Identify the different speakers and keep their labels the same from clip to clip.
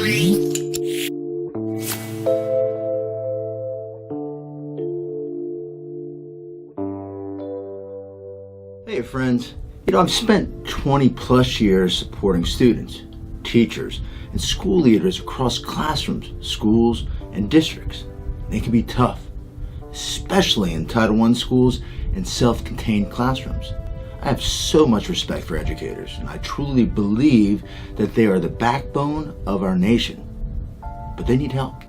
Speaker 1: Hey friends, I've spent 20 plus years supporting students, teachers, and school leaders across classrooms, schools, and districts. They can be tough, especially in Title I schools and self-contained classrooms. I have so much respect for educators, and I truly believe that they are the backbone of our nation. But they need help.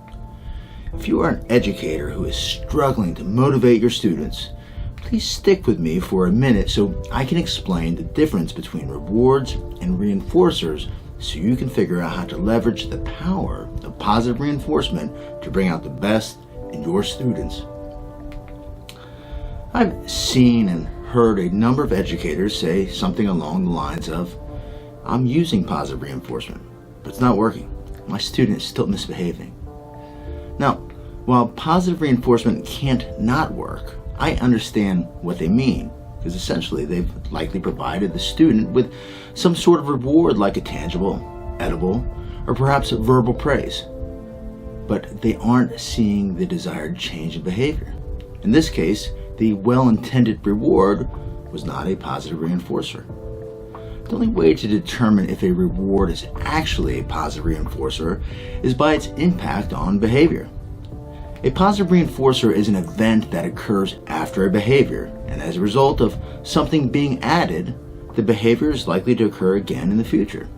Speaker 1: If you are an educator who is struggling to motivate your students, please stick with me for a minute so I can explain the difference between rewards and reinforcers so you can figure out how to leverage the power of positive reinforcement to bring out the best in your students. I've seen and heard a number of educators say something along the lines of, "I'm using positive reinforcement, but it's not working. My student is still misbehaving." Now, while positive reinforcement can't not work, I understand what they mean, because essentially they've likely provided the student with some sort of reward like a tangible, edible, or perhaps verbal praise. But they aren't seeing the desired change in behavior. In this case, the well-intended reward was not a positive reinforcer. The only way to determine if a reward is actually a positive reinforcer is by its impact on behavior. A positive reinforcer is an event that occurs after a behavior, and as a result of something being added, the behavior is likely to occur again in the future.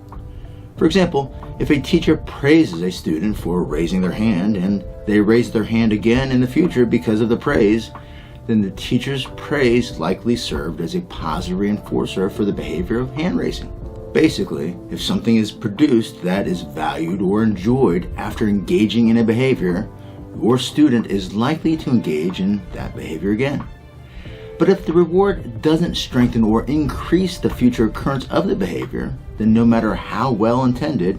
Speaker 1: For example, if a teacher praises a student for raising their hand and they raise their hand again in the future because of the praise, then the teacher's praise likely served as a positive reinforcer for the behavior of hand raising. Basically, if something is produced that is valued or enjoyed after engaging in a behavior, your student is likely to engage in that behavior again. But if the reward doesn't strengthen or increase the future occurrence of the behavior, then no matter how well intended,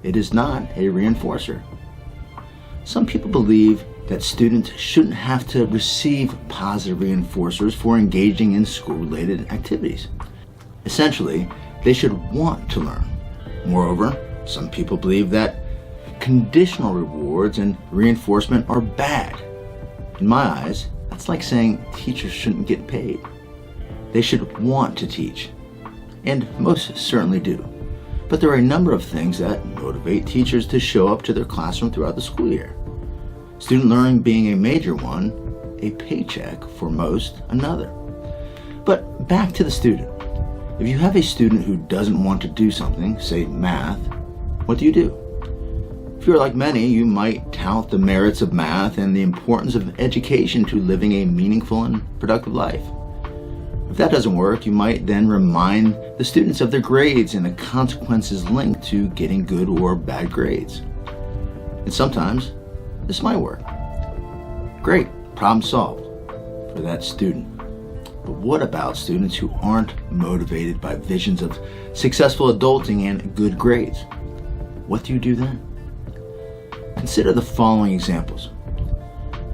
Speaker 1: it is not a reinforcer. Some people believe that students shouldn't have to receive positive reinforcers for engaging in school-related activities. Essentially, they should want to learn. Moreover, some people believe that conditional rewards and reinforcement are bad. In my eyes, that's like saying teachers shouldn't get paid. They should want to teach, and most certainly do. But there are a number of things that motivate teachers to show up to their classroom throughout the school year. Student learning being a major one, a paycheck for most another. But back to the student. If you have a student who doesn't want to do something, say math, what do? If you're like many, you might tout the merits of math and the importance of education to living a meaningful and productive life. If that doesn't work, you might then remind the students of their grades and the consequences linked to getting good or bad grades. And sometimes, this might work. Great, problem solved for that student. But what about students who aren't motivated by visions of successful adulting and good grades? What do you do then? Consider the following examples.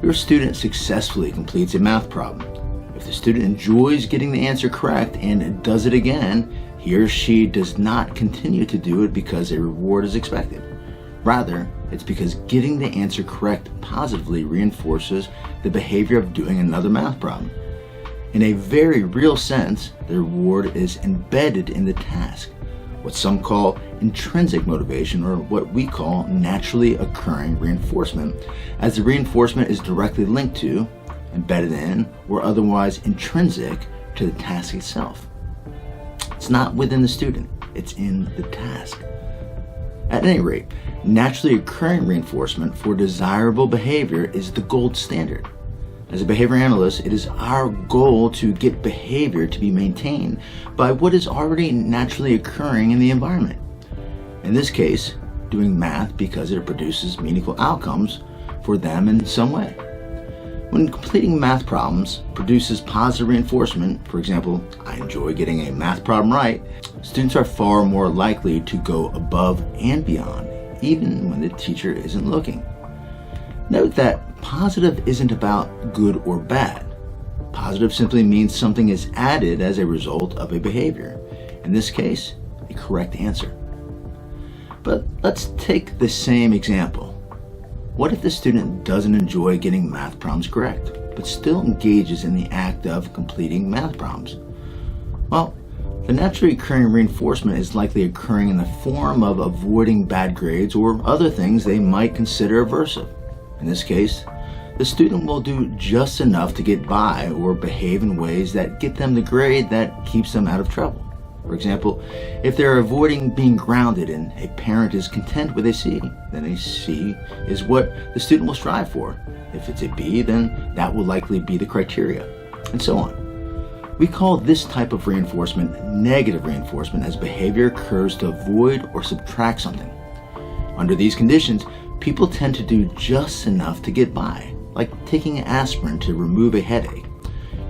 Speaker 1: Your student successfully completes a math problem. If the student enjoys getting the answer correct and does it again, he or she does not continue to do it because a reward is expected. Rather, it's because getting the answer correct positively reinforces the behavior of doing another math problem. In a very real sense, the reward is embedded in the task, what some call intrinsic motivation, or what we call naturally occurring reinforcement, as the reinforcement is directly linked to, embedded in, or otherwise intrinsic to the task itself. It's not within the student, it's in the task. At any rate, naturally occurring reinforcement for desirable behavior is the gold standard. As a behavior analyst, it is our goal to get behavior to be maintained by what is already naturally occurring in the environment. In this case, doing math because it produces meaningful outcomes for them in some way. When completing math problems produces positive reinforcement, for example, I enjoy getting a math problem right, students are far more likely to go above and beyond, even when the teacher isn't looking. Note that positive isn't about good or bad. Positive simply means something is added as a result of a behavior. In this case, a correct answer. But let's take the same example. What if the student doesn't enjoy getting math problems correct, but still engages in the act of completing math problems? Well, the naturally occurring reinforcement is likely occurring in the form of avoiding bad grades or other things they might consider aversive. In this case, the student will do just enough to get by or behave in ways that get them the grade that keeps them out of trouble. For example, if they're avoiding being grounded and a parent is content with a C, then a C is what the student will strive for. If it's a B, then that will likely be the criteria, and so on. We call this type of reinforcement negative reinforcement, as behavior occurs to avoid or subtract something. Under these conditions, people tend to do just enough to get by, like taking aspirin to remove a headache.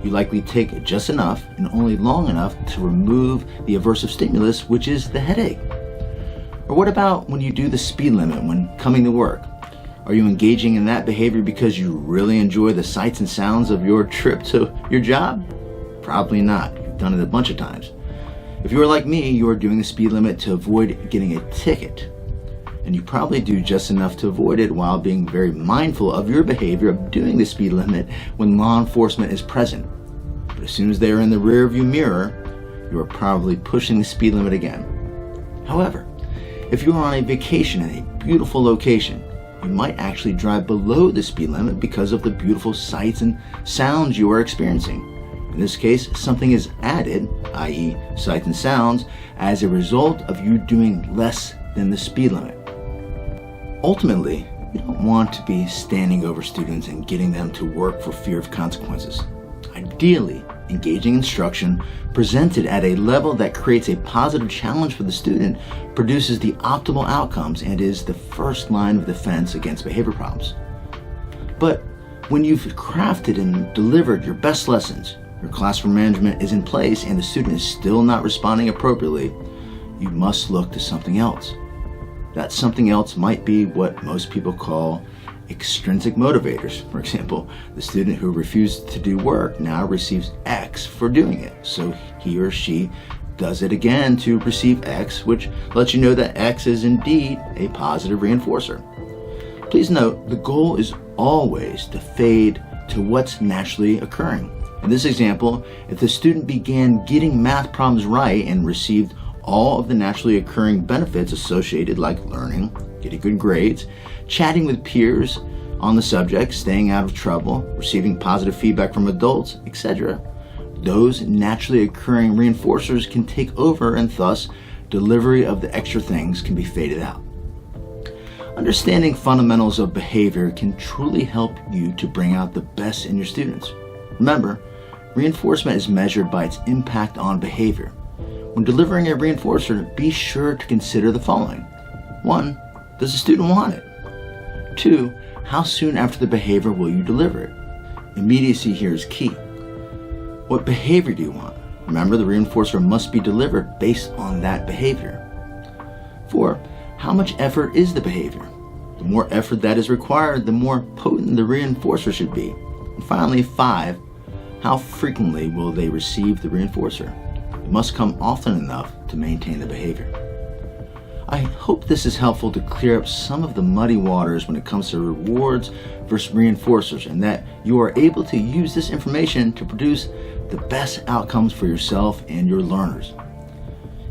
Speaker 1: You likely take just enough and only long enough to remove the aversive stimulus, which is the headache. Or what about when you do the speed limit when coming to work? Are you engaging in that behavior because you really enjoy the sights and sounds of your trip to your job? Probably not. You've done it a bunch of times. If you are like me, you are doing the speed limit to avoid getting a ticket. And you probably do just enough to avoid it while being very mindful of your behavior of doing the speed limit when law enforcement is present. But as soon as they are in the rearview mirror, you are probably pushing the speed limit again. However, if you are on a vacation in a beautiful location, you might actually drive below the speed limit because of the beautiful sights and sounds you are experiencing. In this case, something is added, i.e. sights and sounds, as a result of you doing less than the speed limit. Ultimately, you don't want to be standing over students and getting them to work for fear of consequences. Ideally, engaging instruction presented at a level that creates a positive challenge for the student produces the optimal outcomes and is the first line of defense against behavior problems. But when you've crafted and delivered your best lessons, your classroom management is in place, and the student is still not responding appropriately, you must look to something else. That something else might be what most people call extrinsic motivators. For example, the student who refused to do work now receives X for doing it, so he or she does it again to receive X, which lets you know that X is indeed a positive reinforcer. Please note, the goal is always to fade to what's naturally occurring. In this example, if the student began getting math problems right and received all of the naturally occurring benefits associated, like learning, getting good grades, chatting with peers on the subject, staying out of trouble, receiving positive feedback from adults, etc., those naturally occurring reinforcers can take over, and thus delivery of the extra things can be faded out. Understanding fundamentals of behavior can truly help you to bring out the best in your students. Remember, reinforcement is measured by its impact on behavior. When delivering a reinforcer, be sure to consider the following. 1. Does the student want it? 2. How soon after the behavior will you deliver it? Immediacy here is key. What behavior do you want? Remember, the reinforcer must be delivered based on that behavior. 4. How much effort is the behavior? The more effort that is required, the more potent the reinforcer should be. And finally, 5. How frequently will they receive the reinforcer? It must come often enough to maintain the behavior. I hope this is helpful to clear up some of the muddy waters when it comes to rewards versus reinforcers, and that you are able to use this information to produce the best outcomes for yourself and your learners.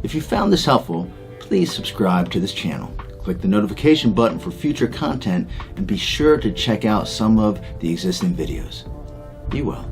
Speaker 1: If you found this helpful, please subscribe to this channel. Click the notification button for future content, and be sure to check out some of the existing videos. Be well.